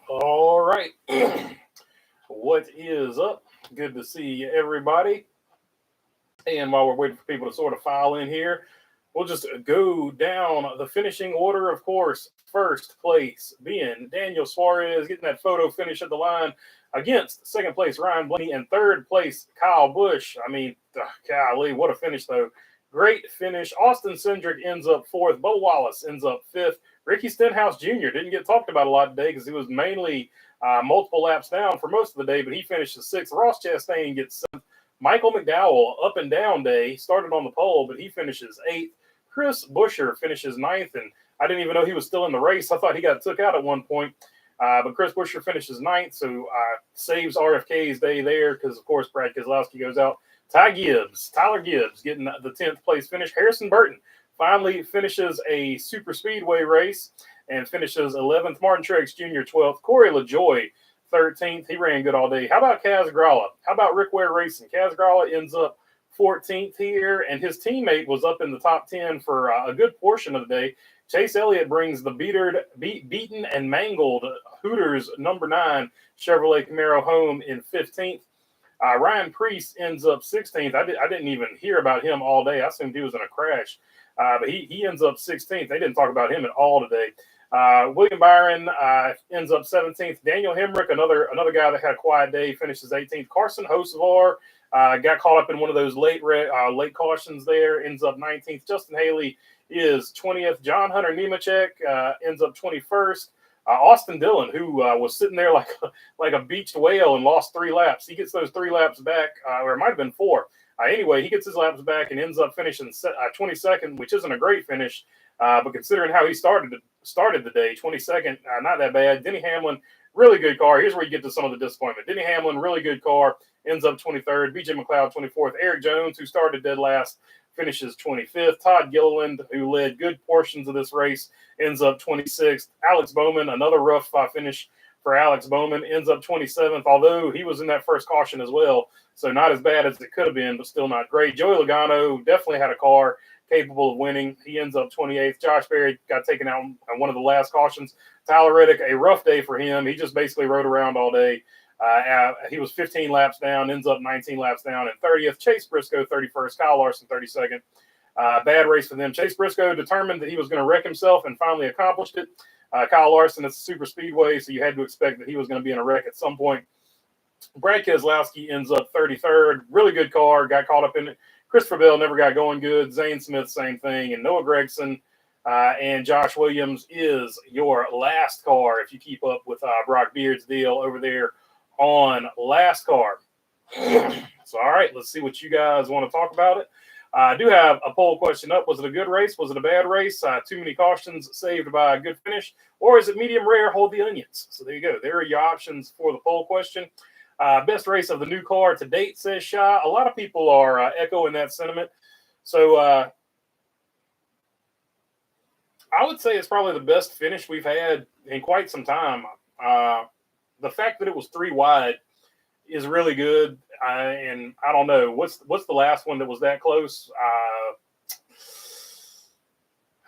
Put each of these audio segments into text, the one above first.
All right. What is up? Good to see everybody. And while we're waiting for people to sort of file in here, we'll just go down the finishing order. Of course, first place being Daniel Suarez getting that photo finish at the line against second place Ryan Blaney and third place Kyle Busch. I mean, golly, what a finish, though. Great finish. Austin Cindric ends up fourth. Bo Wallace ends up fifth. Ricky Stenhouse Jr. didn't get talked about a lot today because he was mainly multiple laps down for most of the day, but he finishes sixth. Ross Chastain gets seventh. Michael McDowell, up and down day, started on the pole, but he finishes eighth. Chris Buescher finishes ninth, and I didn't even know he was still in the race. I thought he got took out at one point, but Chris Buescher finishes ninth, so saves RFK's day there because, of course, Brad Keselowski goes out. Tyler Gibbs getting the 10th place finish. Harrison Burton finally finishes a super speedway race and finishes 11th. Martin Truex Jr. 12th. Corey LaJoie 13th. He ran good all day. How about Kaz Grala? How about Rick Ware Racing? Kaz Grala ends up 14th here, and his teammate was up in the top 10 for a good portion of the day. Chase Elliott brings the beaten and mangled Hooters number 9 Chevrolet Camaro home in 15th. Ryan Preece ends up 16th. I didn't even hear about him all day. I assumed he was in a crash, but he ends up 16th. They didn't talk about him at all today. William Byron ends up 17th. Daniel Hemrick, another guy that had a quiet day, finishes 18th. Carson Hocevar got caught up in one of those late cautions there, ends up 19th. Justin Haley is 20th. John Hunter Nemechek ends up 21st. Austin Dillon, who was sitting there like a beached whale and lost 3 laps. He gets those 3 laps back, or it might have been 4. Anyway, he gets his laps back and ends up finishing 22nd, which isn't a great finish. But considering how he started the day, 22nd, not that bad. Denny Hamlin, really good car. Here's where you get to some of the disappointment. Denny Hamlin, really good car, ends up 23rd. BJ McLeod, 24th. Eric Jones, who started dead last, finishes 25th. Todd Gilliland, who led good portions of this race, ends up 26th. Alex Bowman, another rough finish for Alex Bowman, ends up 27th, although he was in that first caution as well. So not as bad as it could have been, but still not great. Joey Logano definitely had a car capable of winning. He ends up 28th. Josh Berry got taken out on one of the last cautions. Tyler Reddick, a rough day for him. He just basically rode around all day. He was 15 laps down, ends up 19 laps down and 30th. Chase Briscoe, 31st. Kyle Larson, 32nd. Bad race for them. Chase Briscoe determined that he was going to wreck himself and finally accomplished it. Kyle Larson, it's a super speedway, so you had to expect that he was going to be in a wreck at some point. Brad Keselowski ends up 33rd. Really good car. Got caught up in it. Christopher Bell never got going good. Zane Smith, same thing. And Noah Gragson and Josh Williams is your last car if you keep up with Brock Beard's deal over there on last car. So, all right, let's see what you guys want to talk about it. I do have a poll question up. Was it a good race? Was it a bad race? Too many cautions saved by a good finish? Or is it medium rare? Hold the onions. So there you go. There are your options for the poll question. Best race of the new car to date, says Shy. A lot of people are echoing that sentiment. So I would say it's probably the best finish we've had in quite some time. The fact that it was 3 wide is really good. And I don't know, what's the last one that was that close?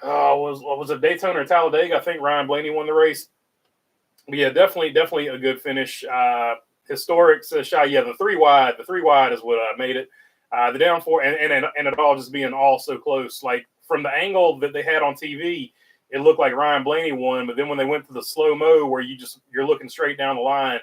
Was it Daytona or Talladega? I think Ryan Blaney won the race. But yeah, definitely a good finish. Historic, says Shy. Yeah, the 3 wide is what made it. The downforce and it all just being all so close. Like from the angle that they had on TV, it looked like Ryan Blaney won. But then when they went to the slow mo where you're looking straight down the line,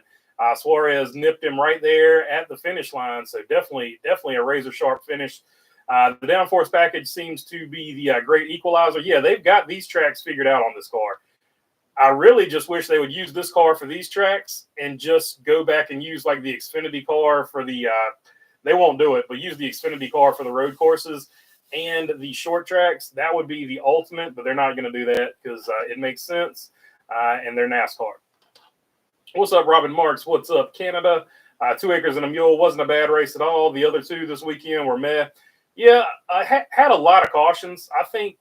Suarez nipped him right there at the finish line. So definitely a razor sharp finish. The downforce package seems to be the great equalizer. Yeah, they've got these tracks figured out on this car. I really just wish they would use this car for these tracks and just go back and use like the Xfinity car for the they won't do it, but use the Xfinity car for the road courses and the short tracks. That would be the ultimate, but they're not going to do that because it makes sense and they're NASCAR. What's up, Robin Marks? What's up, Canada? 2 Acres and a Mule wasn't a bad race at all. The other 2 this weekend were meh. Yeah, I had a lot of cautions. I think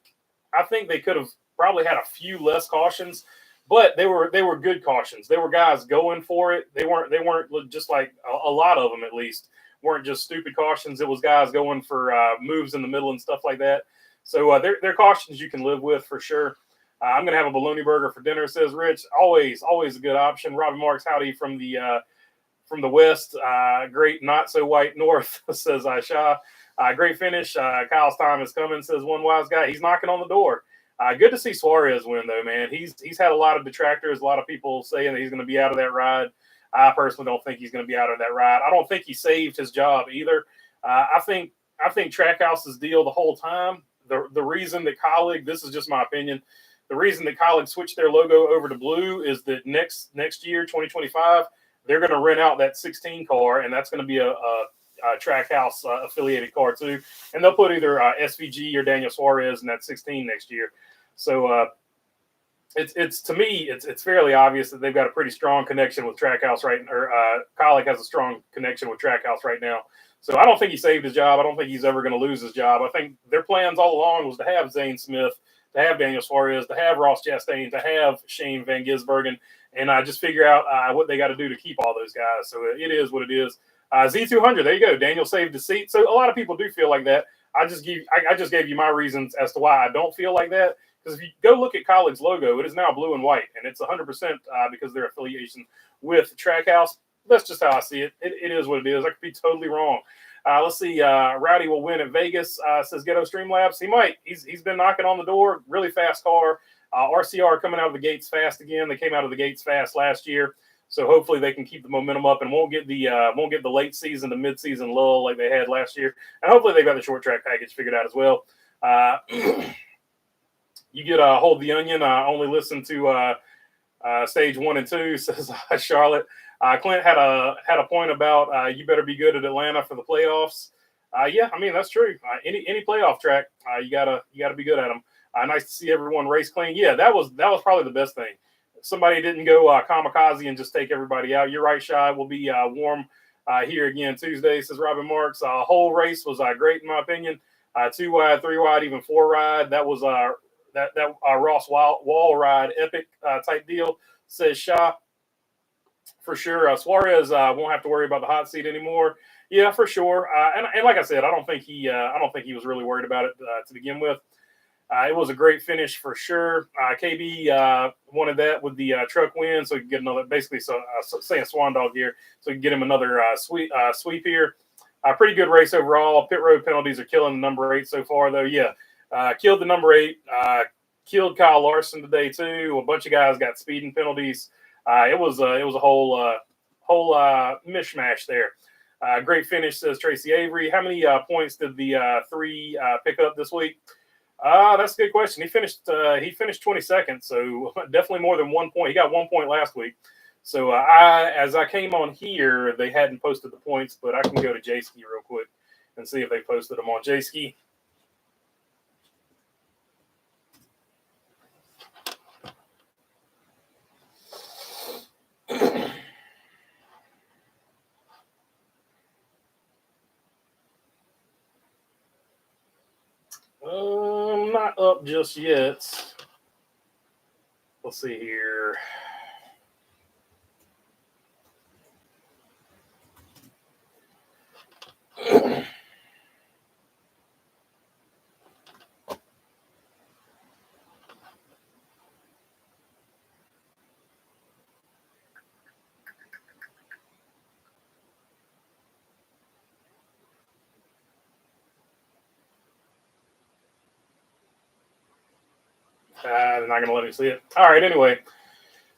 they could have probably had a few less cautions, but they were good cautions. They were guys going for it. They weren't just like a lot of them, at least, weren't just stupid cautions. It was guys going for moves in the middle and stuff like that. So they're cautions you can live with for sure. I'm going to have a bologna burger for dinner, says Rich. Always a good option. Robbie Marks, howdy from the west. Great, not so white north, says Aisha. Great finish. Kyle's time is coming, says one wise guy. He's knocking on the door. Good to see Suarez win, though, man. He's had a lot of detractors, a lot of people saying that he's going to be out of that ride. I personally don't think he's going to be out of that ride. I don't think he saved his job either. I think Trackhouse's deal the whole time, the reason that Colleague, this is just my opinion, the reason that Colleague switched their logo over to blue is that next year, 2025, they're going to rent out that 16 car, and that's going to be a Trackhouse affiliated car too. And they'll put either SVG or Daniel Suarez in that 16 next year. So it's to me, it's fairly obvious that they've got a pretty strong connection with Trackhouse Colleague has a strong connection with Trackhouse right now. So I don't think he saved his job. I don't think he's ever going to lose his job. I think their plans all along was to have Zane Smith, to have Daniel Suarez, to have Ross Chastain, to have Shane Van Gisbergen, and just figure out what they got to do to keep all those guys. So it is what it is. Z200, there you go. Daniel saved his seat. So a lot of people do feel like that. I just gave you my reasons as to why I don't feel like that. Because if you go look at Colleague's logo, it is now blue and white, and it's 100% because their affiliation with Trackhouse. That's just how I see it. It is what it is. I could be totally wrong. Let's see. Rowdy will win at Vegas, says Ghetto Streamlabs. He might. He's been knocking on the door. Really fast car. RCR coming out of the gates fast again. They came out of the gates fast last year. So hopefully they can keep the momentum up and won't get the late season to mid season lull like they had last year. And hopefully they've got the short track package figured out as well. You get Hold the Onion. Only listen to stage 1 and 2, says Charlotte. Clint had a point about you better be good at Atlanta for the playoffs. Yeah, I mean that's true. Any playoff track, you gotta be good at them. Nice to see everyone race clean. Yeah, that was probably the best thing. Somebody didn't go kamikaze and just take everybody out. You're right, Shy. We'll be warm here again Tuesday, says Robin Marks. Whole race was great in my opinion. 2 wide, 3 wide, even 4 ride. That was that Ross wall ride epic type deal, says Shy. For sure, Suarez won't have to worry about the hot seat anymore. Yeah, for sure. And like I said, I don't think he was really worried about it to begin with. It was a great finish for sure. KB wanted that with the truck win, so he could get another, basically, saying swan dog here, so he could get him another sweep here. Pretty good race overall. Pit road penalties are killing the number 8 so far, though. Yeah, killed the number 8. Killed Kyle Larson today too. A bunch of guys got speeding penalties. It was a whole mishmash there. Great finish, says Tracy Avery. How many points did the 3 pick up this week? That's a good question. He finished 22nd, so definitely more than 1 point. He got 1 point last week. So as I came on here, they hadn't posted the points, but I can go to J-Ski real quick and see if they posted them on J-Ski. Not up just yet. Let's see here. They're not going to let me see it. All right, anyway.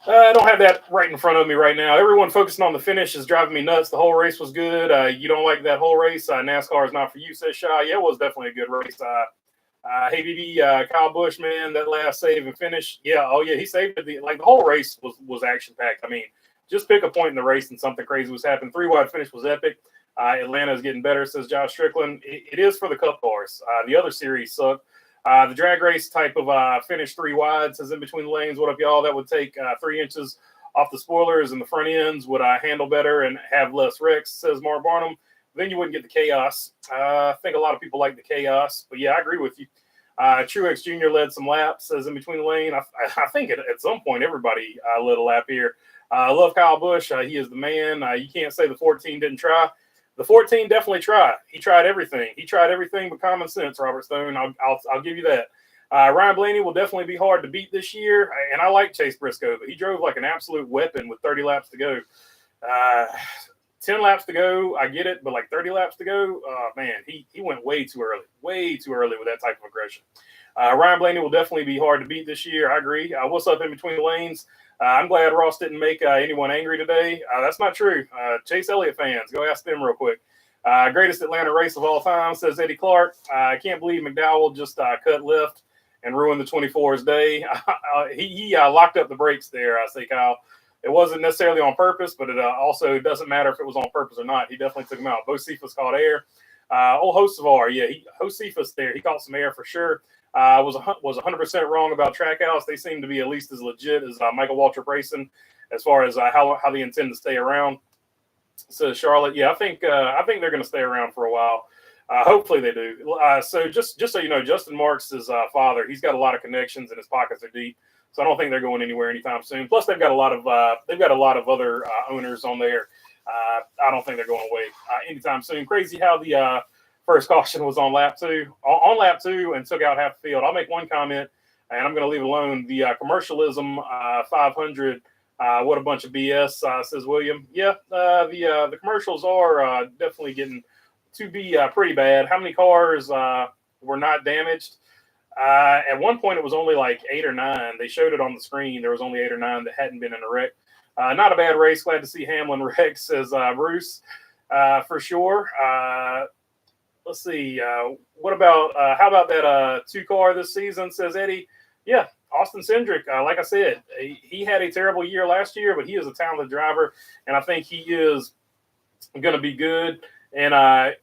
I don't have that right in front of me right now. Everyone focusing on the finish is driving me nuts. The whole race was good. You don't like that whole race? NASCAR is not for you, says Shy. Yeah, it was definitely a good race. Hey, BB, Kyle Busch, man, that last save and finish. Yeah, oh, yeah, he saved it. The whole race was action-packed. I mean, just pick a point in the race and something crazy was happening. 3-wide finish was epic. Atlanta is getting better, says Josh Strickland. It is for the Cup cars. The other series suck. The drag race type of finish 3 wide, says in between the lanes. What up, y'all? That would take 3 inches off the spoilers, and the front ends would handle better and have less wrecks, says Mark Barnum. Then you wouldn't get the chaos. I think a lot of people like the chaos, but yeah, I agree with you. Truex Jr. led some laps, says in between the lane. I think at some point everybody led a lap here. I love Kyle Busch. He is the man. You can't say the 14 didn't try. The 14 definitely tried. He tried everything. He tried everything but common sense, Robert Stone. I'll give you that. Ryan Blaney will definitely be hard to beat this year, and I like Chase Briscoe, but he drove like an absolute weapon with 30 laps to go. 10 laps to go, I get it, but like 30 laps to go, man, he went way too early with that type of aggression. Ryan Blaney will definitely be hard to beat this year. I agree. What's up in between the lanes? I'm glad Ross didn't make anyone angry today. That's not true. Chase Elliott fans, go ask them real quick. Greatest Atlanta race of all time, says Eddie Clark. I can't believe McDowell just cut left and ruined the 24's day. He locked up the brakes there, I say, Kyle. It wasn't necessarily on purpose, but it also doesn't matter if it was on purpose or not. He definitely took him out. Bo Cephas caught air. Old Hocevar, Host Cephas there. He caught some air for sure. Was 100% wrong about Trackhouse. They seem to be at least as legit as Michael Waltrip Racing as far as how they intend to stay around. So Charlotte, I think they're going to stay around for a while. Hopefully they do. So just so you know, Justin Marks' father, he's got a lot of connections and his pockets are deep. So I don't think they're going anywhere anytime soon. Plus, they've got a lot of other owners on there. I don't think they're going away anytime soon. Crazy how the first caution was on lap two, and took out half the field. I'll make one comment, and I'm going to leave it alone. The commercialism 500, what a bunch of BS, says William. Yeah, the commercials are definitely getting to be pretty bad. How many cars were not damaged? At one point, it was only like 8 or 9. They showed it on the screen. There was only 8 or 9 that hadn't been in a wreck. Not a bad race. Glad to see Hamlin wreck, says Bruce, for sure. Let's see. What about how about that 2-car this season, says Eddie? Yeah, Austin Cindric. Like I said, he had a terrible year last year, but he is a talented driver, and I think he is going to be good. And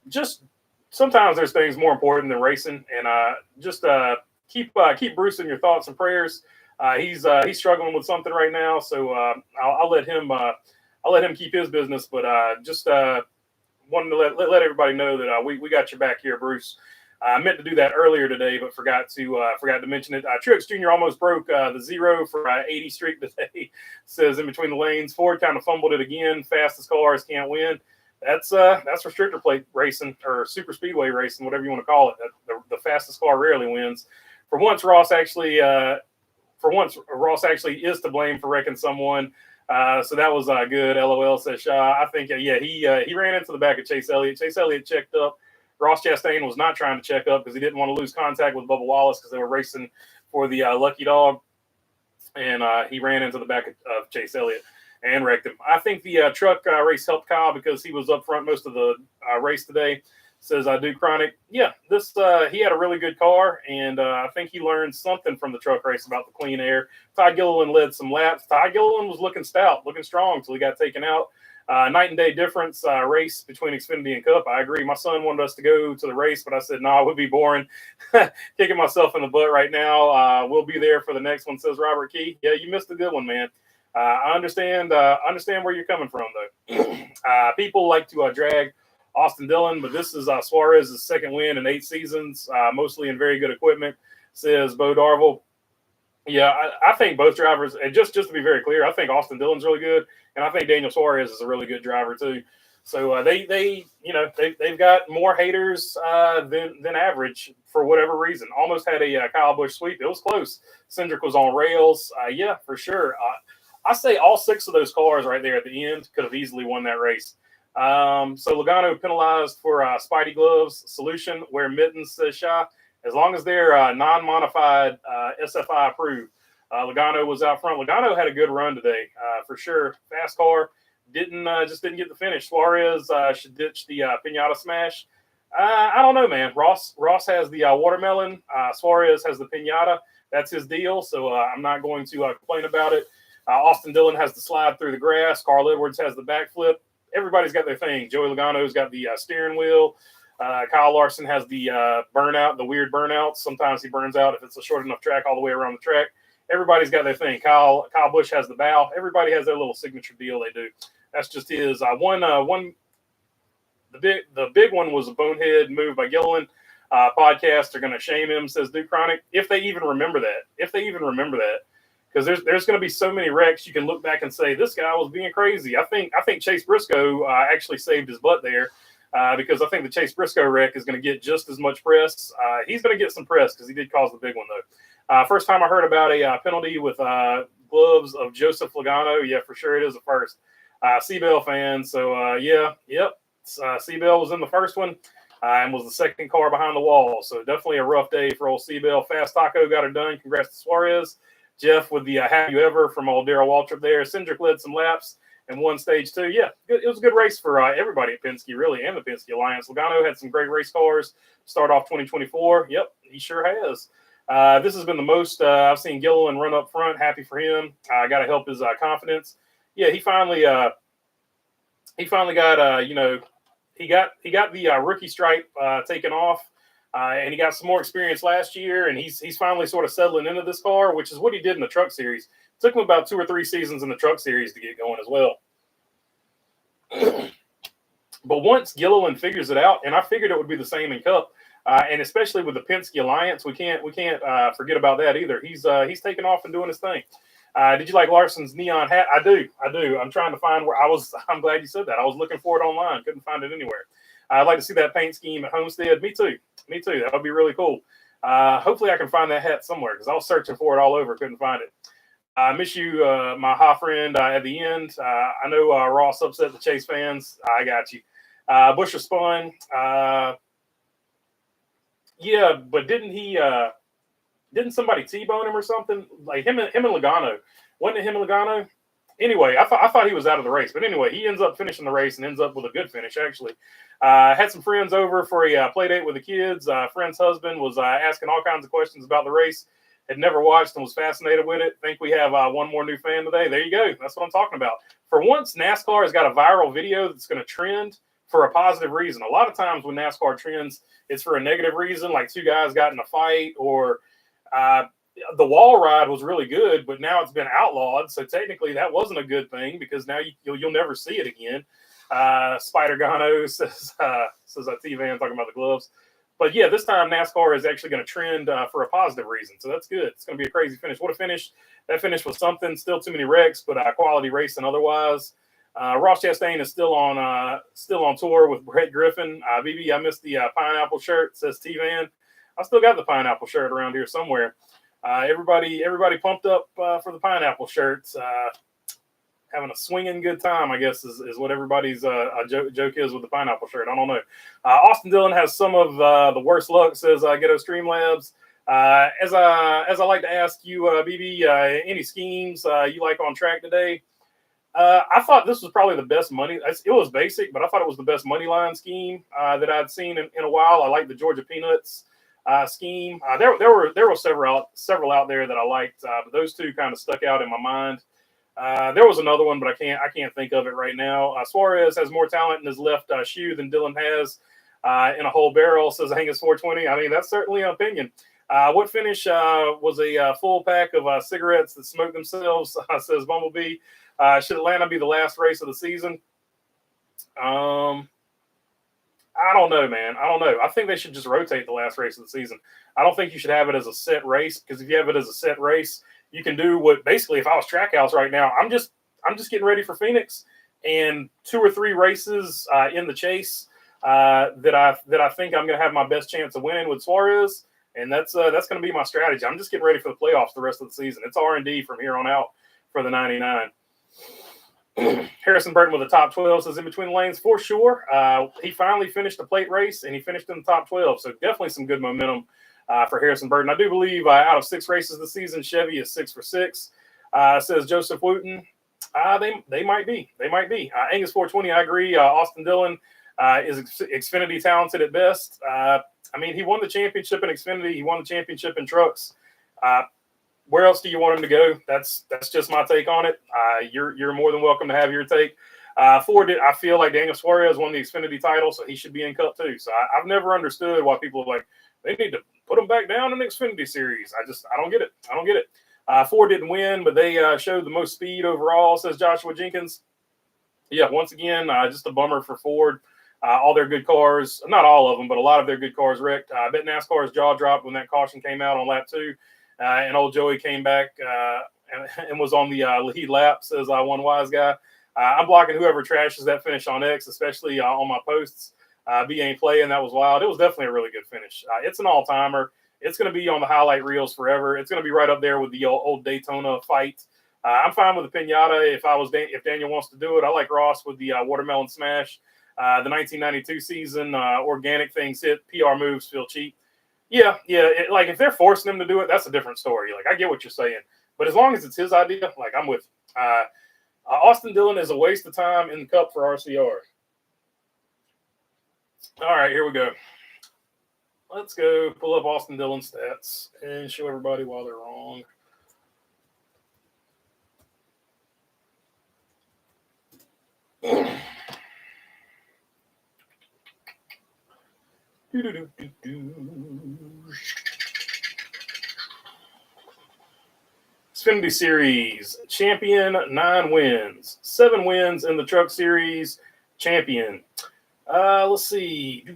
just sometimes there's things more important than racing, and just keep Bruce in your thoughts and prayers. He's struggling with something right now, so I'll let him keep his business. But just wanted to let everybody know that we got your back here, Bruce. I meant to do that earlier today, but forgot to mention it. Truex Jr. almost broke the 0 for 80 streak today. Says in between the lanes, Ford kind of fumbled it again. Fastest cars can't win. That's restrictor plate racing or super speedway racing, whatever you want to call it. The fastest car rarely wins. For once, Ross actually is to blame for wrecking someone. So that was good. LOL, says Shaw. I think he ran into the back of Chase Elliott. Chase Elliott checked up. Ross Chastain was not trying to check up because he didn't want to lose contact with Bubba Wallace because they were racing for the lucky dog, and he ran into the back of Chase Elliott and wrecked him. I think the truck race helped Kyle because he was up front most of the race today, says Duke Chronic. Yeah, he had a really good car, and I think he learned something from the truck race about the clean air. Ty Gilliland led some laps. Ty Gilliland was looking stout, looking strong until he got taken out. Night and day difference race between Xfinity and Cup. I agree. My son wanted us to go to the race, but I said, no, it would be boring. Kicking myself in the butt right now. We'll be there for the next one, says Robert Key. Yeah, you missed a good one, man. I understand where you're coming from, though. People like to drag Austin Dillon, but this is Suarez's second win in 8 seasons, mostly in very good equipment, says Bo Darville. Yeah, I think both drivers, and just to be very clear, I think Austin Dillon's really good, and I think Daniel Suarez is a really good driver too. So they've got more haters than average for whatever reason. Almost had a Kyle Busch sweep. It was close. Cindric was on rails. Yeah, for sure. I say all 6 of those cars right there at the end could have easily won that race. So Logano penalized for Spidey gloves. Solution, wear mittens, says Shaw. As long as they're non-modified SFI approved. Logano was out front. Logano had a good run today, for sure. Fast car, didn't get the finish. Suarez should ditch the pinata smash. I don't know, man. Ross has the watermelon. Suarez has the pinata. That's his deal. So I'm not going to complain about it. Austin Dillon has the slide through the grass. Carl Edwards has the backflip. Everybody's got their thing. Joey Logano's got the steering wheel. Kyle Larson has the burnout, the weird burnouts. Sometimes he burns out if it's a short enough track all the way around the track. Everybody's got their thing. Kyle Busch has the bow. Everybody has their little signature deal they do. That's just his. The big one was a bonehead move by Gilliland. Podcasts are going to shame him, says Duke Chronic, if they even remember that. Because there's going to be so many wrecks you can look back and say this guy was being crazy. I think Chase Briscoe actually saved his butt there. because I think the Chase Briscoe wreck is going to get just as much press. He's going to get some press because he did cause the big one, though. First time I heard about a penalty with gloves of Joseph Logano. Yeah, for sure it is a first. Seabell fan. So, yep. Seabell was in the first one and was the second car behind the wall. So definitely a rough day for old Seabell. Fast Taco got her done. Congrats to Suarez. Jeff with the have you ever from old Darrell Waltrip there. Cindric led some laps and won stage 2. Yeah, it was a good race for everybody at Penske, really, and the Penske Alliance. Logano had some great race cars start off 2024. Yep, he sure has. This has been the most I've seen Gilliland run up front. Happy for him. Got to help his confidence. Yeah, he finally got he got the rookie stripe taken off. And he got some more experience last year, and he's finally sort of settling into this car, which is what he did in the Truck Series. It took him about 2 or 3 seasons in the Truck Series to get going as well. But once Gilliland figures it out, and I figured it would be the same in Cup, and especially with the Penske Alliance, we can't forget about that either. He's taking off and doing his thing. Did you like Larson's neon hat? I do. I'm trying to find where I was. I'm glad you said that. I was looking for it online, couldn't find it anywhere. I'd like to see that paint scheme at Homestead. Me too. That would be really cool. Hopefully I can find that hat somewhere because I was searching for it all over. Couldn't find it. I miss you, my hot friend, at the end. I know Ross upset the Chase fans. I got you. Busher spun. Yeah, but didn't somebody T-bone him or something? Like him and Logano. Wasn't it him and Logano? Anyway, I thought he was out of the race. But anyway, he ends up finishing the race and ends up with a good finish, actually. Had some friends over for a play date with the kids. Friend's husband was asking all kinds of questions about the race. Had never watched and was fascinated with it. Think we have one more new fan today. There you go. That's what I'm talking about. For once, NASCAR has got a viral video that's going to trend for a positive reason. A lot of times when NASCAR trends, it's for a negative reason, like 2 guys got in a fight or the wall ride was really good, but now it's been outlawed. So technically that wasn't a good thing because now you'll never see it again. Spider Gano says T-Van talking about the gloves. But yeah, this time NASCAR is actually going to trend for a positive reason. So that's good. It's going to be a crazy finish. What a finish. That finish was something. Still too many wrecks, but quality racing otherwise. Ross Chastain is still on tour with Brett Griffin. BB, I missed the pineapple shirt, says T-Van. I still got the pineapple shirt around here somewhere. Everybody pumped up for the pineapple shirts. Having a swinging good time, I guess, is what everybody's joke is with the pineapple shirt. I don't know. Austin Dillon has some of the worst luck, says Ghetto Streamlabs. As I like to ask you, BB, any schemes you like on track today? I thought this was probably the best money. It was basic, but I thought it was the best money line scheme that I'd seen in a while. I like the Georgia Peanuts scheme. There were several out there that I liked, but those two kind of stuck out in my mind. There was another one, but I can't think of it right now. Suarez has more talent in his left shoe than Dylan has in a whole barrel, says Angus 420. I mean, that's certainly an opinion. What finish was a full pack of cigarettes that smoked themselves, says Bumblebee. Should Atlanta be the last race of the season? I don't know, man. I don't know. I think they should just rotate the last race of the season. I don't think you should have it as a set race, because if you have it as a set race, you can do what basically if I was Trackhouse right now, I'm just getting ready for Phoenix and 2 or 3 races in the chase that I think I'm going to have my best chance of winning with Suarez, and that's going to be my strategy. I'm just getting ready for the playoffs the rest of the season. It's R&D from here on out for the 99. Harrison Burton with the top 12 says in between the lanes for sure. He finally finished the plate race and he finished in the top 12. So definitely some good momentum for Harrison Burton. I do believe out of 6 races this season, Chevy is 6 for 6. Says Joseph Wooten. They might be. Angus 420. I agree. Austin Dillon is Xfinity talented at best. I mean, he won the championship in Xfinity. He won the championship in trucks. Where else do you want him to go? That's just my take on it. You're more than welcome to have your take. Ford, I feel like Daniel Suarez won the Xfinity title, so he should be in Cup too. So I've never understood why people are like, they need to put him back down in the Xfinity series. I don't get it. Ford didn't win, but they showed the most speed overall, says Joshua Jenkins. Yeah, once again, just a bummer for Ford. All their good cars, not all of them, but a lot of their good cars wrecked. I bet NASCAR's jaw dropped when that caution came out on lap 2. And old Joey came back and was on the lead lap, says one wise guy. I'm blocking whoever trashes that finish on X, especially on my posts. B ain't playing. That was wild. It was definitely a really good finish. It's an all-timer. It's going to be on the highlight reels forever. It's going to be right up there with the old Daytona fight. I'm fine with the pinata. If Daniel wants to do it, I like Ross with the watermelon smash. The 1992 season, organic things hit, PR moves feel cheap. Yeah. Like if they're forcing him to do it, that's a different story. Like I get what you're saying, but as long as it's his idea, like I'm with you. Austin Dillon is a waste of time in the Cup for RCR. All right, here we go. Let's go pull up Austin Dillon stats and show everybody why they're wrong. Xfinity Series champion, 9 wins, 7 wins in the Truck Series champion. Let's see.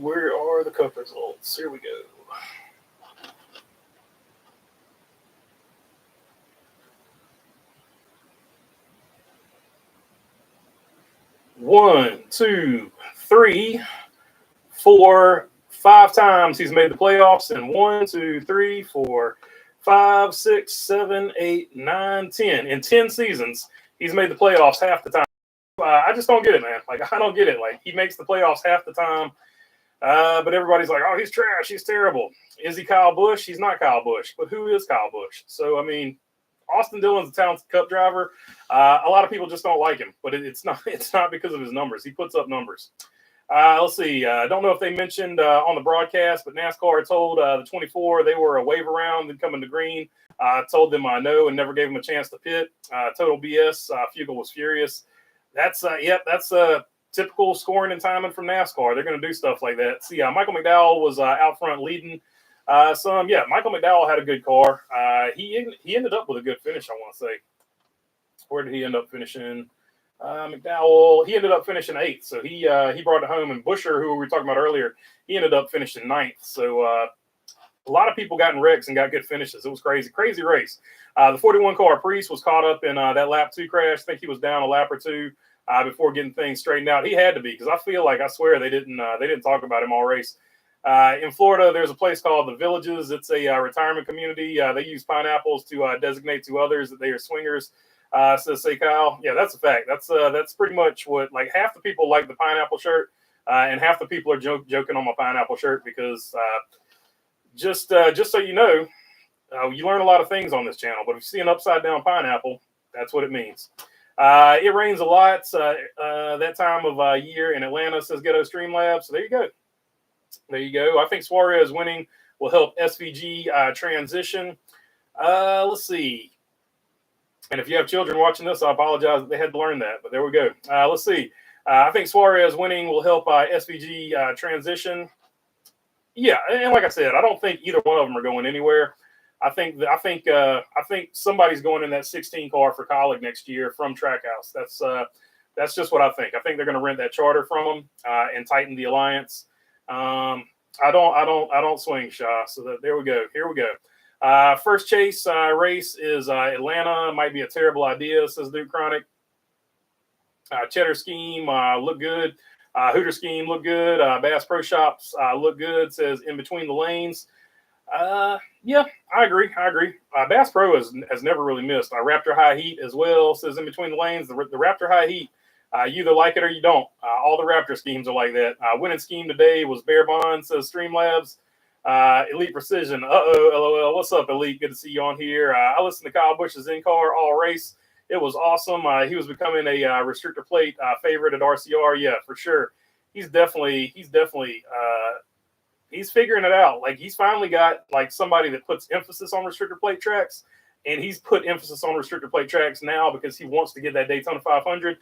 Where are the Cup results? Here we go. One, two, three, 4, 5 times he's made the playoffs, and 1, 2, 3, 4, 5, 6, 7, 8, 9, 10. In 10 seasons, he's made the playoffs half the time. I just don't get it, man. Like, I don't get it. Like, he makes the playoffs half the time, but everybody's like, oh, he's trash. He's terrible. Is he Kyle Busch? He's not Kyle Busch. But who is Kyle Busch? So, I mean, Austin Dillon's a talented Cup driver. A lot of people just don't like him, but it's not because of his numbers. He puts up numbers. Let's see. I don't know if they mentioned on the broadcast, but NASCAR told the 24 they were a wave around and coming to green. Told them no and never gave them a chance to pit. Total BS. Fugle was furious. That's typical scoring and timing from NASCAR. They're going to do stuff like that. See, Michael McDowell was out front leading some. Yeah, Michael McDowell had a good car. He ended up with a good finish, I want to say. Where did he end up finishing? McDowell, he ended up finishing 8th, so he brought it home. And Busher, who we were talking about earlier, he ended up finishing 9th. So a lot of people got in wrecks and got good finishes. It was crazy race. The 41 car Priest was caught up in that lap 2 crash. I think he was down a lap or 2 before getting things straightened out. He had to be, because I swear they didn't talk about him all race. In Florida, there's a place called the Villages. It's a retirement community. They use pineapples to designate to others that they are swingers. Says Say Kyle. Yeah, that's a fact. That's pretty much what, like, half the people like the pineapple shirt, and half the people are joking on my pineapple shirt because just so you know, you learn a lot of things on this channel. But if you see an upside down pineapple, that's what it means. It rains a lot that time of year in Atlanta, says Ghetto Streamlabs. So there you go. I think Suarez winning will help SVG transition. Let's see. And if you have children watching this, I apologize that they had to learn that, but there we go. Let's see. I think Suarez winning will help SVG transition. Yeah, and like I said, I don't think either one of them are going anywhere. I think somebody's going in that 16 car for Colleague next year from Trackhouse. That's just what I think. I think they're going to rent that charter from them and tighten the alliance. I don't swing, Shaw. So there we go. Here we go. First chase race is Atlanta. Might be a terrible idea, says Duke Chronic. Cheddar scheme look good. Hooter scheme look good. Bass Pro Shops look good, says in between the lanes. Yeah, I agree. Bass Pro has never really missed. Raptor High Heat as well, says in between the lanes. The Raptor High Heat, you either like it or you don't. All the Raptor schemes are like that. Winning scheme today was Bear Bond, says Streamlabs. Elite Precision. LOL. What's up, Elite? Good to see you on here. I listened to Kyle Busch's in-car all race. It was awesome. He was becoming a restrictor plate favorite at RCR. Yeah, for sure. He's definitely he's figuring it out. Like, he's finally got like somebody that puts emphasis on restrictor plate tracks, and he's put emphasis on restrictor plate tracks now because he wants to get that Daytona 500.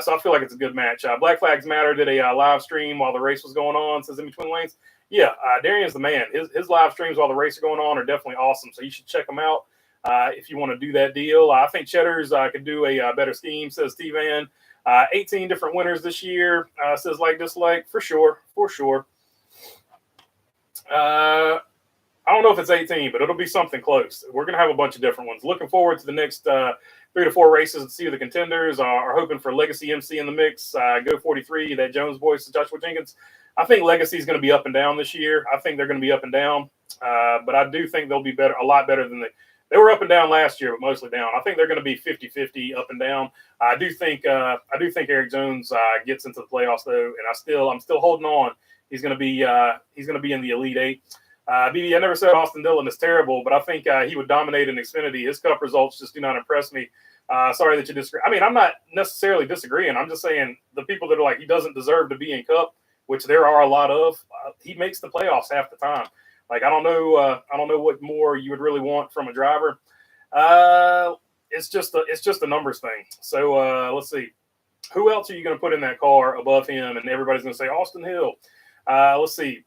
So I feel like it's a good match. Black Flags Matter did a live stream while the race was going on, says in between lanes. Yeah, Darian's the man. His live streams while the race are going on are definitely awesome. So you should check them out if you want to do that deal. I think Cheddar's could do a better scheme, says Steve Ann. 18 different winners this year, says Like Dislike. For sure. I don't know if it's 18, but it'll be something close. We're going to have a bunch of different ones. Looking forward to the next 3 to 4 races and see who the contenders are. Hoping for Legacy MC in the mix. Go 43, that Jones voice, Joshua Jenkins. I think Legacy is going to be up and down this year. I think they're going to be up and down, but I do think they'll be better, a lot better than they were up and down last year, but mostly down. I think they're going to be 50-50 up and down. I do think Eric Jones gets into the playoffs though, and I'm still holding on. He's going to be in the Elite 8. BB, I never said Austin Dillon is terrible, but I think he would dominate in Xfinity. His Cup results just do not impress me. Sorry that you disagree. I mean, I'm not necessarily disagreeing. I'm just saying the people that are like he doesn't deserve to be in Cup, which there are a lot of. He makes the playoffs half the time. Like I don't know what more you would really want from a driver. It's just a numbers thing. So let's see. Who else are you going to put in that car above him? And everybody's going to say Austin Hill. Let's see.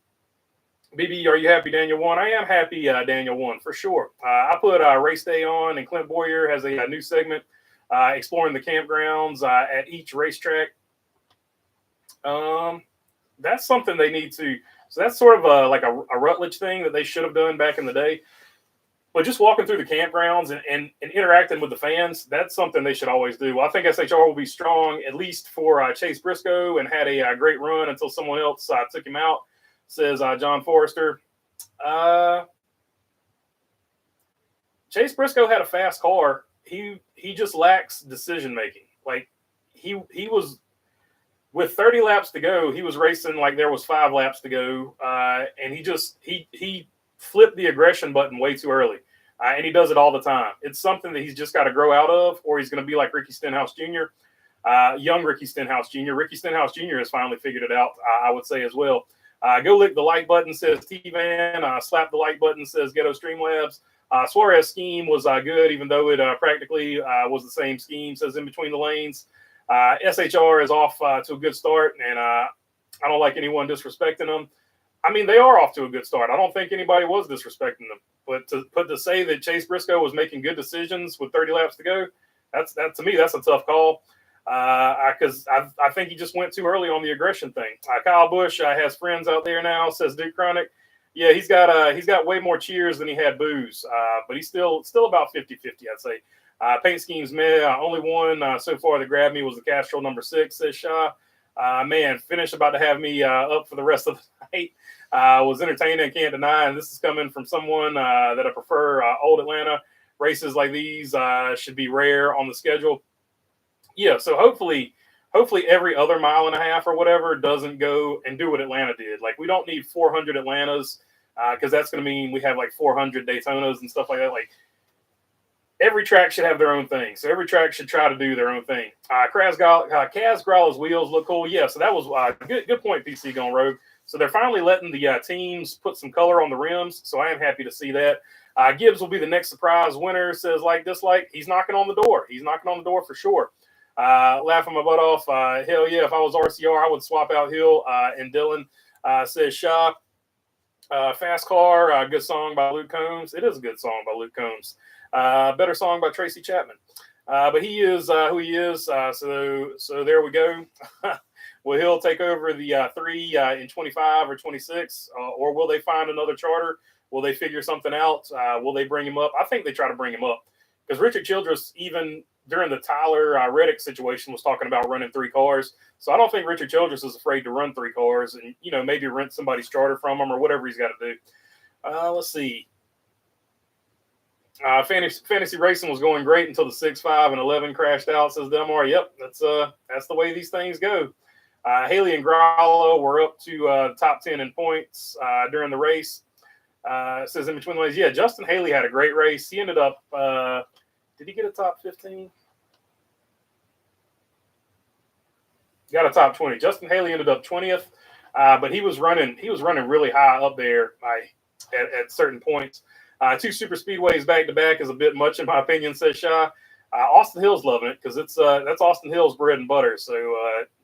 BB, are you happy Daniel won? I am happy Daniel won for sure. I put Race Day on, and Clint Bowyer has a new segment exploring the campgrounds at each racetrack. That's something they need to. So that's sort of like a Rutledge thing that they should have done back in the day. But just walking through the campgrounds and interacting with the fans, that's something they should always do. I think SHR will be strong, at least for Chase Briscoe, and had a great run until someone else took him out, says John Forrester. Chase Briscoe had a fast car. He just lacks decision-making. Like, he was – with 30 laps to go, he was racing like there was 5 laps to go, and he flipped the aggression button way too early, and he does it all the time. It's something that he's just got to grow out of, or he's going to be like Ricky Stenhouse Jr., young Ricky Stenhouse Jr. Ricky Stenhouse Jr. has finally figured it out, I would say as well. Go lick the like button, says T-Van. Slap the like button, says Ghetto Streamlabs. Suarez scheme was good, even though it practically was the same scheme, says In Between the Lanes. SHR is off to a good start, and I don't like anyone disrespecting them. I mean, they are off to a good start. I don't think anybody was disrespecting them. But to say that Chase Briscoe was making good decisions with 30 laps to go, that to me, that's a tough call. Because I think he just went too early on the aggression thing. Kyle Busch has friends out there now, says Duke Chronic. Yeah, he's got way more cheers than he had boos, but he's still about 50-50, I'd say. Paint schemes, man. Only one so far that grabbed me was the Castrol number 6, says Shaw. Man, finish about to have me up for the rest of the night. Was entertaining, can't deny. And this is coming from someone that I prefer old Atlanta. Races like these should be rare on the schedule. Yeah, so hopefully every other mile and a half or whatever doesn't go and do what Atlanta did. Like, we don't need 400 Atlantas because that's going to mean we have like 400 Daytonas and stuff like that. Like, every track should have their own thing. So every track should try to do their own thing. Kaz Grala's wheels look cool. Yeah, so that was good point, PC Gone Rogue. So they're finally letting the teams put some color on the rims. So I am happy to see that. Gibbs will be the next surprise winner, says like dislike. He's knocking on the door. He's knocking on the door for sure. Laughing my butt off. Hell yeah, if I was RCR, I would swap out Hill and Dylan, says Shaw. Fast Car, good song by Luke Combs. It is a good song by Luke Combs. Better song by Tracy Chapman. But he is who he is. So there we go. Will Hill take over the 3 in 25 or 26? Or will they find another charter? Will they figure something out? Will they bring him up? I think they try to bring him up. Because Richard Childress, even during the Tyler Reddick situation, was talking about running 3 cars. So I don't think Richard Childress is afraid to run 3 cars and, maybe rent somebody's charter from him or whatever he's got to do. Let's see. Fantasy racing was going great until the 6, 5, and 11 crashed out, says Delmar. Yep, that's the way these things go. Haley and Grallo were up to the top 10 in points during the race. It says In Between the Lanes. Yeah, Justin Haley had a great race. He ended up did he get a top 15? Got a top 20. Justin Haley ended up 20th, but he was running really high up there at certain points. 2 super speedways back to back is a bit much in my opinion, says Shaw. Austin Hill's loving it because that's Austin Hill's bread and butter. So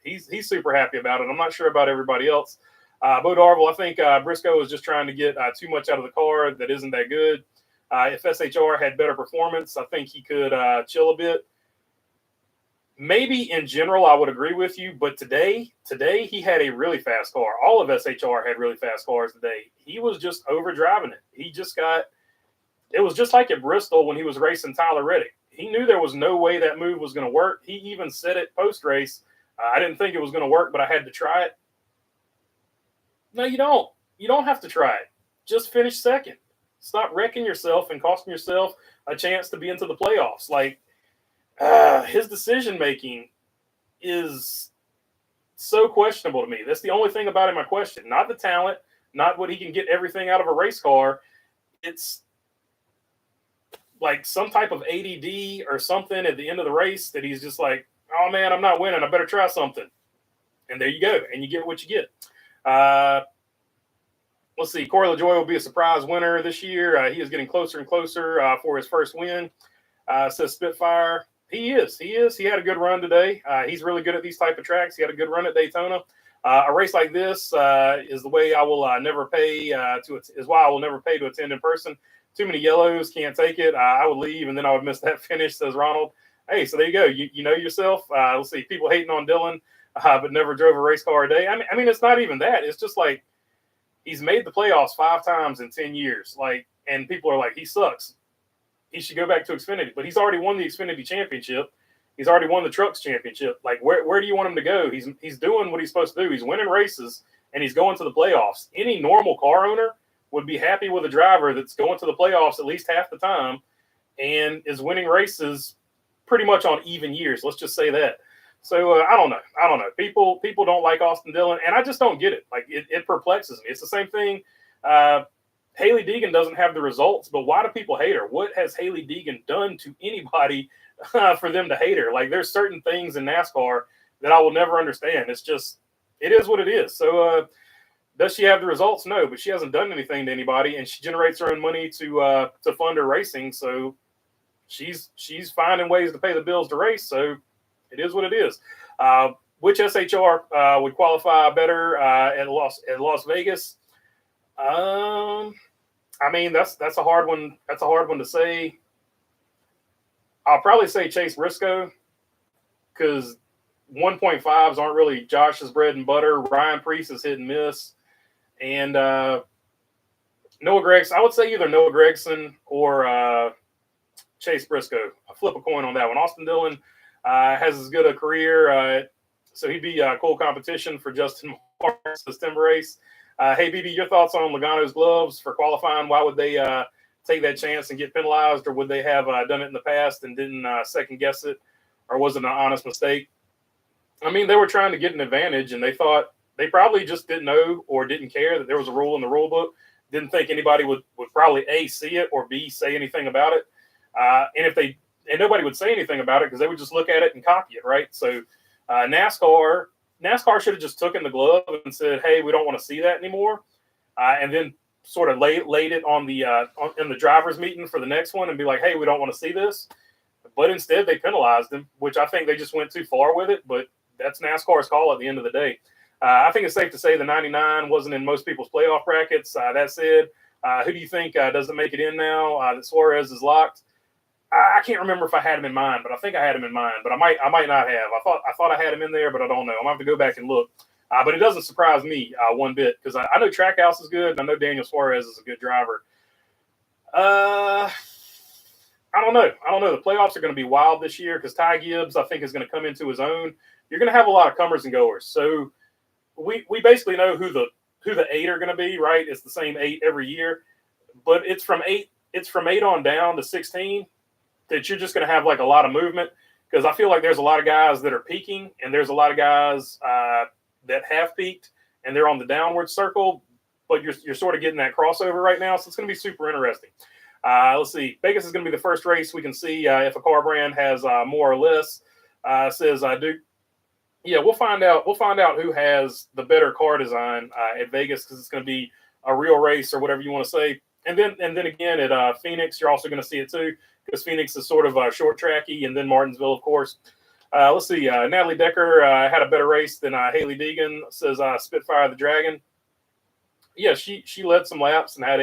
he's super happy about it. I'm not sure about everybody else. Bo Darville, I think Briscoe is just trying to get too much out of the car that isn't that good. If SHR had better performance, I think he could chill a bit. maybe in general I would agree with you, but today he had a really fast car. All of SHR had really fast cars today. He was just overdriving it. It was just like at Bristol when he was racing Tyler Reddick. He knew there was no way that move was going to work. He even said it post-race. I didn't think it was going to work, but I had to try it. No, you don't. You don't have to try it. Just finish second. Stop wrecking yourself and costing yourself a chance to be into the playoffs. Like, his decision-making is so questionable to me. That's the only thing about him I question. Not the talent, not what he can get everything out of a race car. It's like some type of ADD or something at the end of the race that he's just like, oh, man, I'm not winning. I better try something. And there you go. And you get what you get. Let's see. Corey LaJoie will be a surprise winner this year. He is getting closer and closer for his first win. Says Spitfire. He is. He had a good run today. He's really good at these type of tracks. He had a good run at Daytona. A race like this is the way I will never pay is why I will never pay to attend in person. Too many yellows, can't take it. I would leave, and then I would miss that finish, says Ronald. Hey, so there you go. You know yourself. Let's see. People hating on Dylan, but never drove a race car a day. I mean, it's not even that. It's just like he's made the playoffs 5 times in 10 years. Like, and people are like, he sucks. He should go back to Xfinity. But he's already won the Xfinity Championship. He's already won the Trucks Championship. Like, where do you want him to go? He's doing what he's supposed to do. He's winning races, and he's going to the playoffs. Any normal car owner would be happy with a driver that's going to the playoffs at least half the time and is winning races pretty much on even years. Let's just say that. So I don't know. People don't like Austin Dillon, and I just don't get it. Like it perplexes me. It's the same thing. Haley Deegan doesn't have the results, but why do people hate her? What has Haley Deegan done to anybody for them to hate her? Like there's certain things in NASCAR that I will never understand. It is what it is. So does she have the results? No, but she hasn't done anything to anybody, and she generates her own money to fund her racing. So she's finding ways to pay the bills to race. So it is what it is. Which SHR would qualify better at Las Vegas? I mean, that's a hard one. That's a hard one to say. I'll probably say Chase Briscoe because 1.5s aren't really Josh's bread and butter. Ryan Preece is hit and miss. And Noah Gregson, I would say either Noah Gregson or Chase Briscoe. I'll flip a coin on that one. Austin Dillon has as good a career, so he'd be cool competition for Justin Marks this Timber race. Hey, BB, your thoughts on Logano's gloves for qualifying? Why would they take that chance and get penalized, or would they have done it in the past and didn't second guess it, or was it an honest mistake? I mean, they were trying to get an advantage, and they thought they probably just didn't know or didn't care that there was a rule in the rule book. Didn't think anybody would probably A, see it, or B, say anything about it. And nobody would say anything about it because they would just look at it and copy it, right? So NASCAR should have just taken the glove and said, hey, we don't want to see that anymore. And then sort of laid it on in the driver's meeting for the next one and be like, hey, we don't want to see this. But instead they penalized him, which I think they just went too far with it. But that's NASCAR's call at the end of the day. I think it's safe to say the 99 wasn't in most people's playoff brackets. That said, who do you think doesn't make it in now that Suarez is locked? I can't remember if I had him in mind, but I think I had him in mind. But I might not have. I thought I had him in there, but I don't know. I'm going to have to go back and look. But it doesn't surprise me one bit because I know Trackhouse is good, and I know Daniel Suarez is a good driver. I don't know. The playoffs are going to be wild this year because Ty Gibbs, I think, is going to come into his own. You're going to have a lot of comers and goers. So we basically know who the 8 are going to be, right? It's the same 8 every year, but it's from 8 on down to 16 that you're just going to have like a lot of movement because I feel like there's a lot of guys that are peaking and there's a lot of guys that have peaked and they're on the downward circle, but you're sort of getting that crossover right now. So it's going to be super interesting. Let's see. Vegas is going to be the first race we can see if a car brand has more or less. Says Duke. Yeah, we'll find out. We'll find out who has the better car design at Vegas because it's going to be a real race or whatever you want to say. And then again at Phoenix, you're also going to see it too because Phoenix is sort of short tracky, and then Martinsville, of course. Let's see. Natalie Decker had a better race than Haley Deegan. Says Spitfire the Dragon. Yeah, she led some laps and had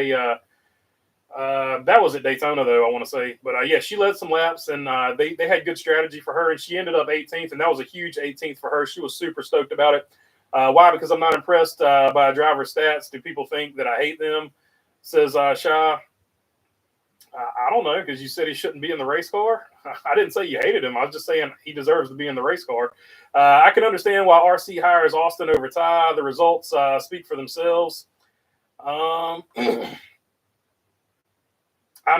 That was at Daytona, though, I want to say. But, yeah, she led some laps, and they had good strategy for her, and she ended up 18th, and that was a huge 18th for her. She was super stoked about it. Why? Because I'm not impressed by driver stats. Do people think that I hate them? Says Shah. I don't know, because you said he shouldn't be in the race car. I didn't say you hated him. I was just saying he deserves to be in the race car. I can understand why RC hires Austin over Ty. The results speak for themselves. I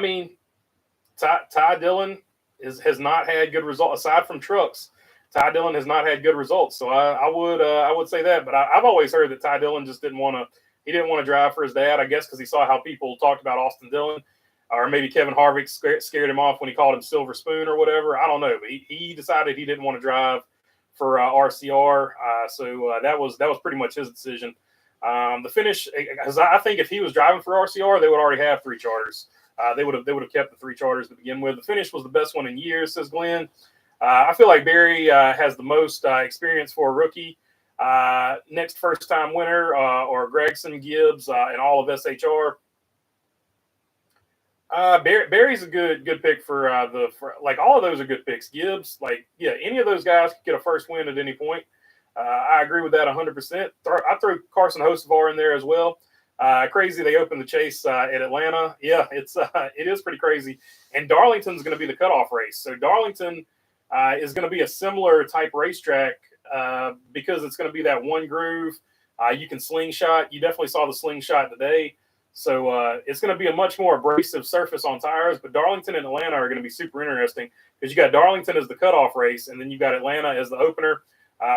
mean, Ty Dillon has not had good results aside from trucks. Ty Dillon has not had good results, so I would say that. But I've always heard that Ty Dillon just didn't want to drive for his dad. I guess because he saw how people talked about Austin Dillon, or maybe Kevin Harvick scared him off when he called him Silver Spoon or whatever. I don't know, but he decided he didn't want to drive for RCR, so that was pretty much his decision. The finish, because I think if he was driving for RCR, they would already have 3 charters. They would have kept the 3 charters to begin with. The finish was the best one in years, says Glenn. I feel like Barry has the most experience for a rookie. Next first-time winner or Gregson, Gibbs, and all of SHR. Barry's a good pick for like all of those are good picks. Gibbs, any of those guys could get a first win at any point. I agree with that 100%. I throw Carson Hocevar in there as well. Crazy they opened the chase at Atlanta. Yeah, it is pretty crazy. And Darlington's going to be the cutoff race. So Darlington is going to be a similar type racetrack because it's going to be that one groove. You can slingshot. You definitely saw the slingshot today. So it's going to be a much more abrasive surface on tires. But Darlington and Atlanta are going to be super interesting because you got Darlington as the cutoff race, and then you got Atlanta as the opener.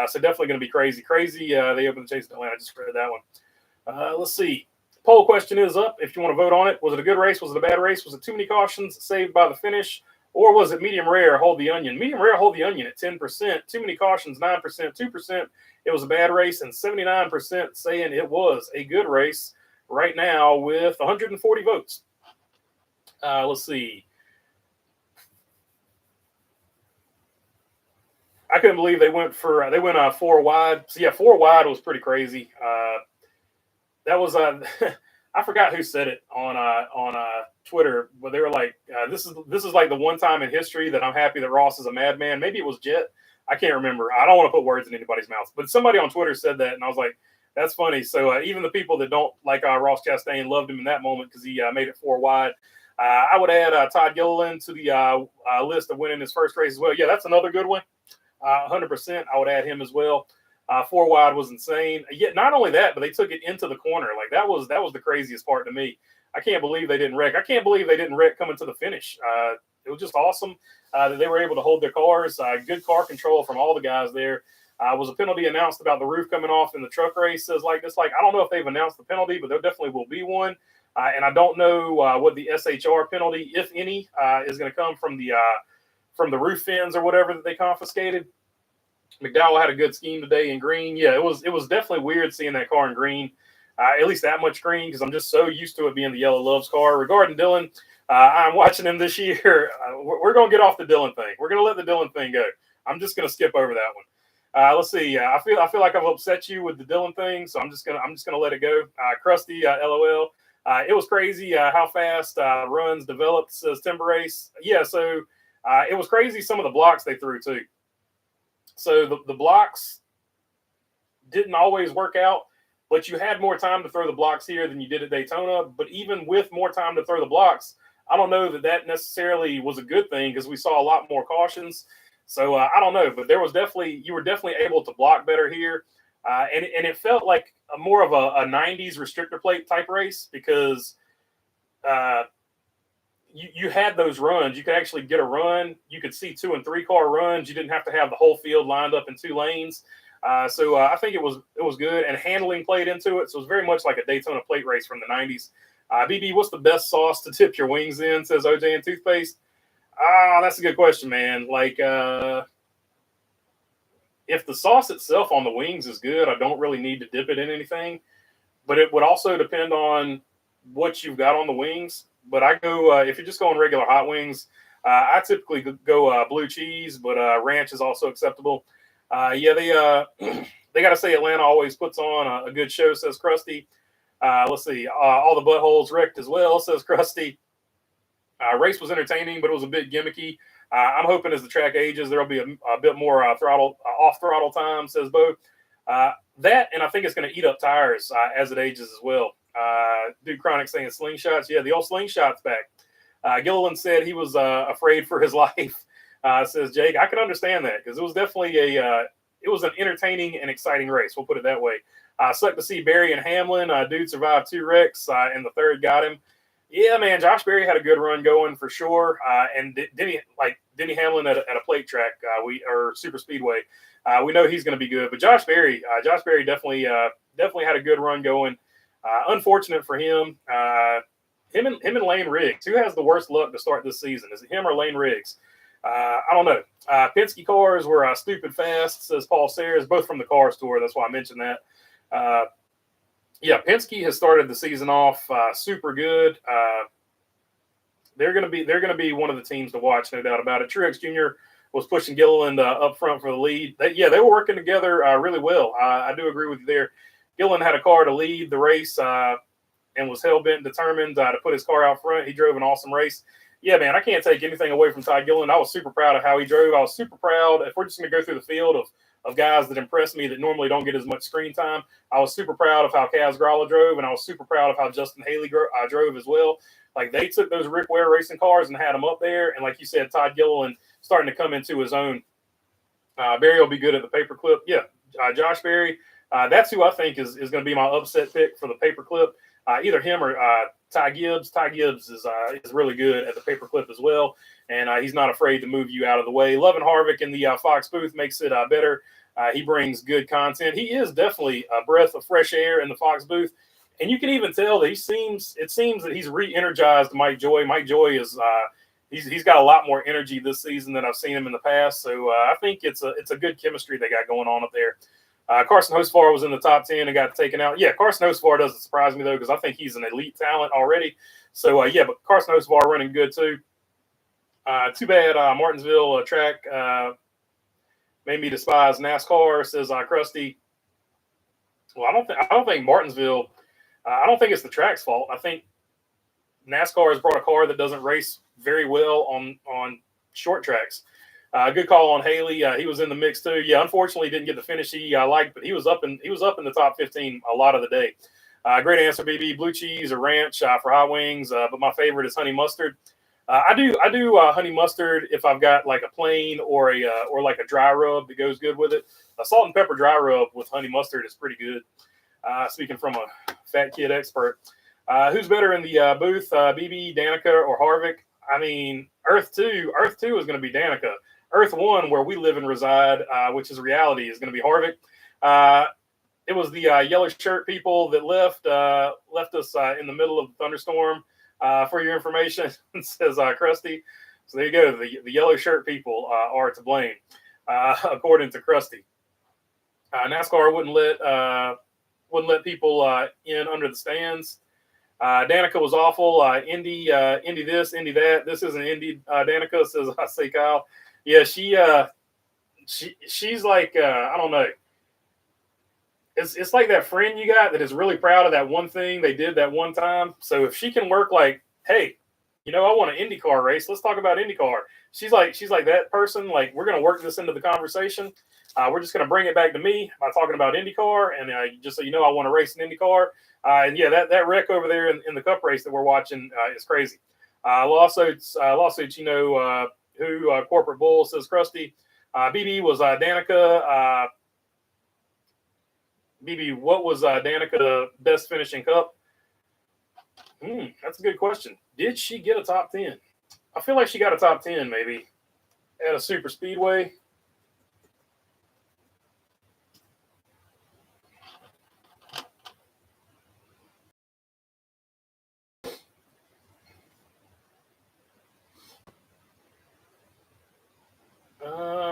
So definitely going to be crazy. They opened the chase at Atlanta. I just read that one. Let's see. Poll question is up. If you want to vote on it, was it a good race? Was it a bad race? Was it too many cautions saved by the finish? Or was it medium rare, hold the onion? Medium rare, hold the onion at 10%. Too many cautions, 9%. 2%, it was a bad race. And 79% saying it was a good race right now with 140 votes. Let's see. I couldn't believe they went 4 wide. So, yeah, 4 wide was pretty crazy. That was I forgot who said it on Twitter, but they were like, "This is like the one time in history that I'm happy that Ross is a madman." Maybe it was Jet. I can't remember. I don't want to put words in anybody's mouth, but somebody on Twitter said that, and I was like, "That's funny." So even the people that don't like Ross Chastain loved him in that moment because he made it 4 wide. I would add Todd Gilliland to the list of winning his first race as well. Yeah, that's another good one. 100%. I would add him as well. 4 wide was insane. Yet not only that, but they took it into the corner. Like that was the craziest part to me. I can't believe they didn't wreck. I can't believe they didn't wreck coming to the finish. It was just awesome that they were able to hold their cars. Good car control from all the guys there. Was a penalty announced about the roof coming off in the truck race? Says like this. Like I don't know if they've announced the penalty, but there definitely will be one. And I don't know what the SHR penalty, if any, is going to come from the roof fins or whatever that they confiscated. McDowell had a good scheme today in green. Yeah, it was definitely weird seeing that car in green, at least that much green, because I'm just so used to it being the Yellow Loves car. Regarding Dylan, I'm watching him this year. We're going to get off the Dylan thing. We're going to let the Dylan thing go. I'm just going to skip over that one. Let's see. I feel like I've upset you with the Dylan thing, so I'm just gonna let it go. Krusty, LOL. It was crazy how fast runs developed, says Timber Race. Yeah, so it was crazy some of the blocks they threw too. So the blocks didn't always work out, but you had more time to throw the blocks here than you did at Daytona. But even with more time to throw the blocks, I don't know that necessarily was a good thing because we saw a lot more cautions. So I don't know, but you were definitely able to block better here. And it felt like more of a 90s restrictor plate type race because you had those runs. You could actually get a run. You could see 2 and 3 car runs. You didn't have to have the whole field lined up in 2 lanes. So I think it was good, and handling played into it. So it was very much like a Daytona plate race from the 90s. BB, what's the best sauce to dip your wings in, says OJ and Toothpaste? That's a good question, man. Like, if the sauce itself on the wings is good, I don't really need to dip it in anything. But it would also depend on what you've got on the wings. But I go, if you're just going regular hot wings, I typically go blue cheese, but ranch is also acceptable. Yeah, they got to say Atlanta always puts on a good show, says Krusty. Let's see. All the buttholes wrecked as well, says Krusty. Race was entertaining, but it was a bit gimmicky. I'm hoping as the track ages, there'll be a bit more off throttle time, says Bo. That, and I think it's going to eat up tires as it ages as well. Dude Chronic saying slingshots. Yeah, the old slingshot's back. Gilliland said he was afraid for his life, says Jake. I can understand that because it was definitely it was an entertaining and exciting race. We'll put it that way. Sucked to see Berry and Hamlin. Dude survived 2 wrecks, and the third got him. Yeah, man, Josh Berry had a good run going for sure. And Denny Hamlin at a plate track, or super speedway. We know he's going to be good, but Josh Berry definitely had a good run going. Unfortunate for him. Him and Lane Riggs. Who has the worst luck to start this season? Is it him or Lane Riggs? I don't know. Penske cars were stupid fast, says Paul Sayers, both from the Cars Tour. That's why I mentioned that. Yeah, Penske has started the season off super good. They're going to be one of the teams to watch, no doubt about it. Truex Jr. was pushing Gilliland up front for the lead. They were working together really well. I do agree with you there. Gilliland had a car to lead the race and was hell-bent determined to put his car out front. He drove an awesome race. Yeah, man, I can't take anything away from Ty Gilliland. I was super proud of how he drove. I was super proud. If we're just going to go through the field of guys that impress me that normally don't get as much screen time, I was super proud of how Kaz Gralla drove, and I was super proud of how Justin Haley drove as well. Like, they took those Rick Ware racing cars and had them up there, and like you said, Todd Gilliland starting to come into his own. Berry will be good at the paperclip. Yeah, Josh Berry. That's who I think is going to be my upset pick for the paperclip. Either him or Ty Gibbs. Ty Gibbs is really good at the paperclip as well, and he's not afraid to move you out of the way. Lovin Harvick in the Fox booth makes it better. He brings good content. He is definitely a breath of fresh air in the Fox booth, and you can even tell that it seems that he's re-energized Mike Joy. Mike Joy is he's got a lot more energy this season than I've seen him in the past. So I think it's a good chemistry they got going on up there. Carson Hocevar was in the top 10 and got taken out. Yeah, Carson Hocevar doesn't surprise me, though, because I think he's an elite talent already. So, yeah, but Carson Hocevar running good, too. Too bad Martinsville track made me despise NASCAR, says Krusty. Well, I don't think Martinsville I don't think it's the track's fault. I think NASCAR has brought a car that doesn't race very well on short tracks. Good call on Haley. He was in the mix too. Yeah, unfortunately, he didn't get the finish he liked, but he was up in the top 15 a lot of the day. Great answer, BB. Blue cheese or ranch for hot wings, but my favorite is honey mustard. I do honey mustard if I've got like a plain or like a dry rub that goes good with it. A salt and pepper dry rub with honey mustard is pretty good. Speaking from a fat kid expert. Who's better in the booth, BB, Danica, or Harvick? I mean, Earth 2 is going to be Danica. Earth 1, where we live and reside, which is reality, is going to be Harvick. It was the yellow shirt people that left us in the middle of the thunderstorm. For your information, says Krusty. So there you go. The yellow shirt people are to blame, according to Krusty. NASCAR wouldn't let people in under the stands. Danica was awful. Indy this, Indy that. This isn't Indy. Danica, says I say Kyle. Yeah, she's like I don't know. It's like that friend you got that is really proud of that one thing they did that one time. So if she can work like, hey, I want an IndyCar race. Let's talk about IndyCar. She's like that person. Like, we're going to work this into the conversation. We're just going to bring it back to me by talking about IndyCar. And just so you know, I want to race an IndyCar. And yeah, that wreck over there in the Cup race that we're watching is crazy. Lawsuits. Who Corporate Bull, says Krusty. BB was Danica. BB, what was Danica best finishing Cup? That's a good question. Did she get a top 10? I feel like she got a top 10 maybe at a super speedway.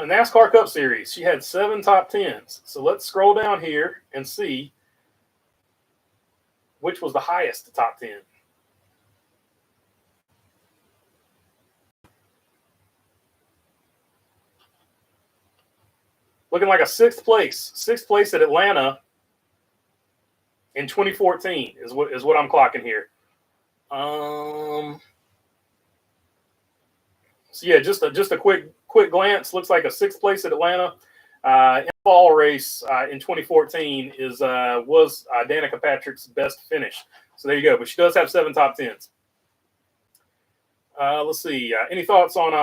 NASCAR Cup Series. She had 7 top 10s. So let's scroll down here and see which was the highest top 10. Looking like a 6th place. 6th place at Atlanta. in 2014 is what I'm clocking here. So yeah, just a quick glance. Looks like a 6th place at Atlanta. In the fall race in 2014 was Danica Patrick's best finish. So there you go. But she does have 7 top 10s. Let's see. Any thoughts on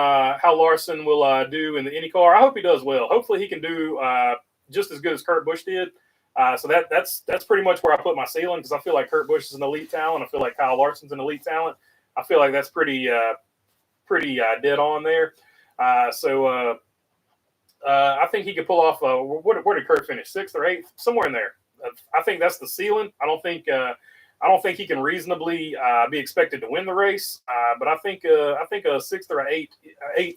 how Larson will do in the IndyCar? I hope he does well. Hopefully he can do just as good as Kurt Busch did. So that's pretty much where I put my ceiling, because I feel like Kurt Busch is an elite talent. I feel like Kyle Larson's an elite talent. I feel like that's pretty dead on there. So I think he could pull off. Where did Kurt finish? 6th or 8th, somewhere in there. I think that's the ceiling. I don't think he can reasonably be expected to win the race. But I think a 6th or 8th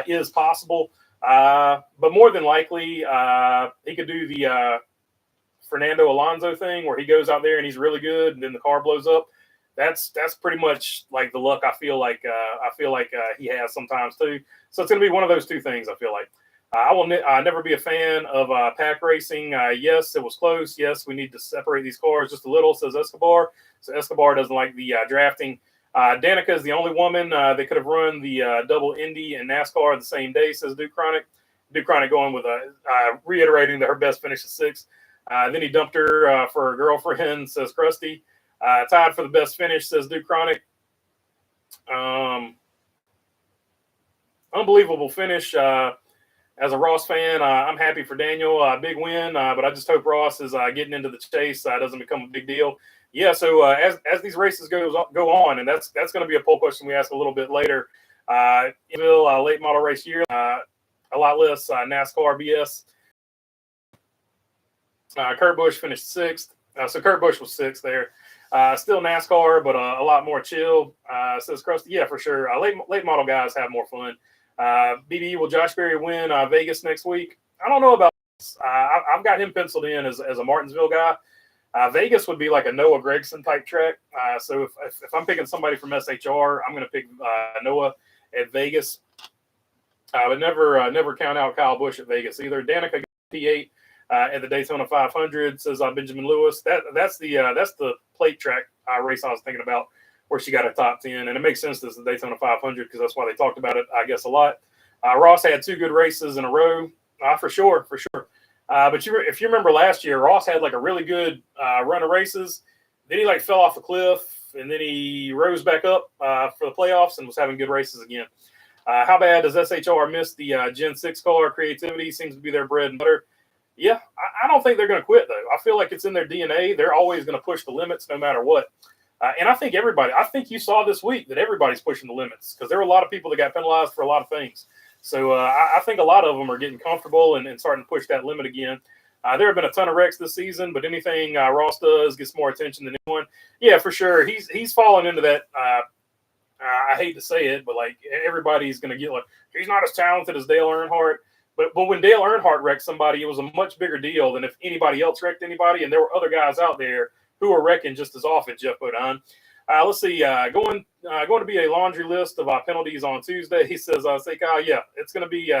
is possible. But more than likely, he could do the Fernando Alonso thing, where he goes out there and he's really good, and then the car blows up. That's pretty much like the luck I feel like he has sometimes too. So it's going to be one of those two things. I feel like I will never be a fan of pack racing. Yes, it was close. Yes, we need to separate these cars just a little, says Escobar. So Escobar doesn't like the drafting. Danica is the only woman that could have run the double Indy and NASCAR the same day, says Duke Chronic. Duke Chronic going with reiterating that her best finish is 6th. Then he dumped her for her girlfriend, says Krusty. Tied for the best finish, says Duke Chronic. Unbelievable finish. As a Ross fan, I'm happy for Daniel. Big win, but I just hope Ross is getting into the chase. Doesn't become a big deal. Yeah, so as these races go on, and that's going to be a poll question we ask a little bit later. Late model race year, a lot less NASCAR BS. Kurt Busch finished 6th. So Kurt Busch was 6th there. Still NASCAR, but a lot more chill, says Krusty. Yeah, for sure. Late model guys have more fun. BD, will Josh Berry win Vegas next week? I don't know about this. I've got him penciled in as a Martinsville guy. Vegas would be like a Noah Gragson type track. So if I'm picking somebody from SHR, I'm going to pick Noah at Vegas. But never count out Kyle Busch at Vegas either. Danica got P8 at the Daytona 500, says Benjamin Lewis. That's the plate track race I was thinking about, where she got a top 10, and it makes sense as the Daytona 500 because that's why they talked about it, I guess, a lot. Ross had 2 good races in a row, for sure. But if you remember last year, Ross had like a really good run of races. Then he like fell off a cliff, and then he rose back up for the playoffs and was having good races again. How bad does SHR miss the Gen 6 car? Creativity seems to be their bread and butter. Yeah, I don't think they're going to quit, though. I feel like it's in their DNA. They're always going to push the limits no matter what. And I think you saw this week that everybody's pushing the limits, because there were a lot of people that got penalized for a lot of things. So I think a lot of them are getting comfortable and starting to push that limit again. There have been a ton of wrecks this season, but anything Ross does gets more attention than anyone. Yeah, for sure. He's fallen into that. I hate to say it, but like everybody's going to get like, he's not as talented as Dale Earnhardt. But when Dale Earnhardt wrecked somebody, it was a much bigger deal than if anybody else wrecked anybody. And there were other guys out there who were wrecking just as often, Jeff Bodine. Let's see. Going to be a laundry list of penalties on Tuesday. He says, say, Kyle, yeah, it's going to be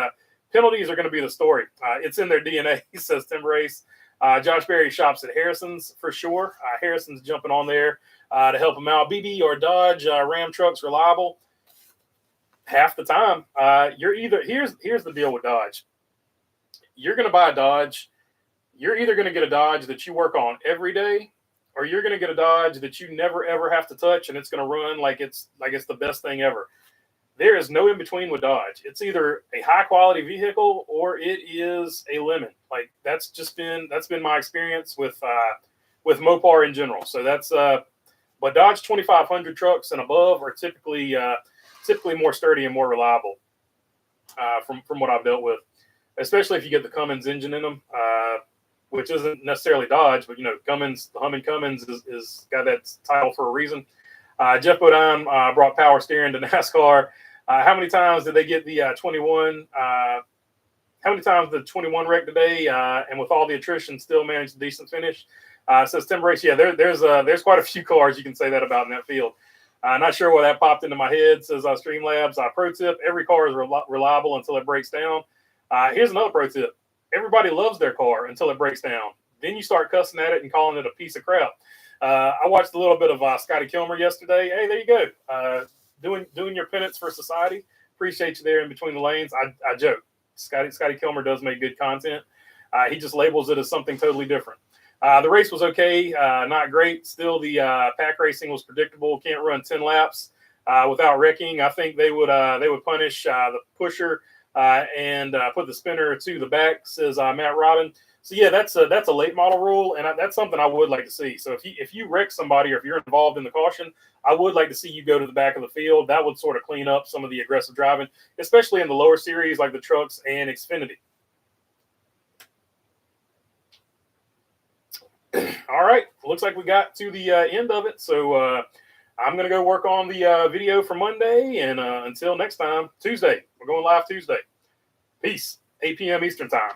penalties are going to be the story. It's in their DNA, he says, Tim Race. Josh Berry shops at Harrison's for sure. Harrison's jumping on there to help him out. BB or Dodge Ram trucks reliable? Half the time. Here's the deal with Dodge. You're going to buy a Dodge. You're either going to get a Dodge that you work on every day, or you're going to get a Dodge that you never ever have to touch, and it's going to run like it's the best thing ever. There is no in between with Dodge. It's either a high quality vehicle or it is a lemon. Like that's been my experience with Mopar in general. So but Dodge 2500 trucks and above are typically more sturdy and more reliable from what I've dealt with, especially if you get the Cummins engine in them, which isn't necessarily Dodge, but Cummins, the Humming Cummins is got that title for a reason. Jeff Bodine brought power steering to NASCAR. How many times did they get the 21? How many times did 21 wreck today? And with all the attrition, still managed a decent finish. Says Tim Race. Yeah, there's quite a few cars you can say that about in that field. Not sure why that popped into my head. Says Streamlabs. Pro tip: every car is reliable until it breaks down. Here's another pro tip: everybody loves their car until it breaks down. then you start cussing at it and calling it a piece of crap. I watched a little bit of Scotty Kilmer yesterday. Hey, there you go. Doing your penance for society. Appreciate you there in between the lanes. I joke. Scotty Kilmer does make good content. He just labels it as something totally different. The race was okay, not great. Still, the pack racing was predictable. Can't run 10 laps without wrecking. I think they would punish the pusher and put the spinner to the back, says Matt Rodden. So yeah, that's a late model rule, and that's something I would like to see. So if you wreck somebody or if you're involved in the caution, I would like to see you go to the back of the field. That would sort of clean up some of the aggressive driving, especially in the lower series like the trucks and Xfinity. All right, looks like we got to the end of it. So I'm going to go work on the video for Monday, and until next time, Tuesday. We're going live Tuesday. Peace. 8 p.m. Eastern time.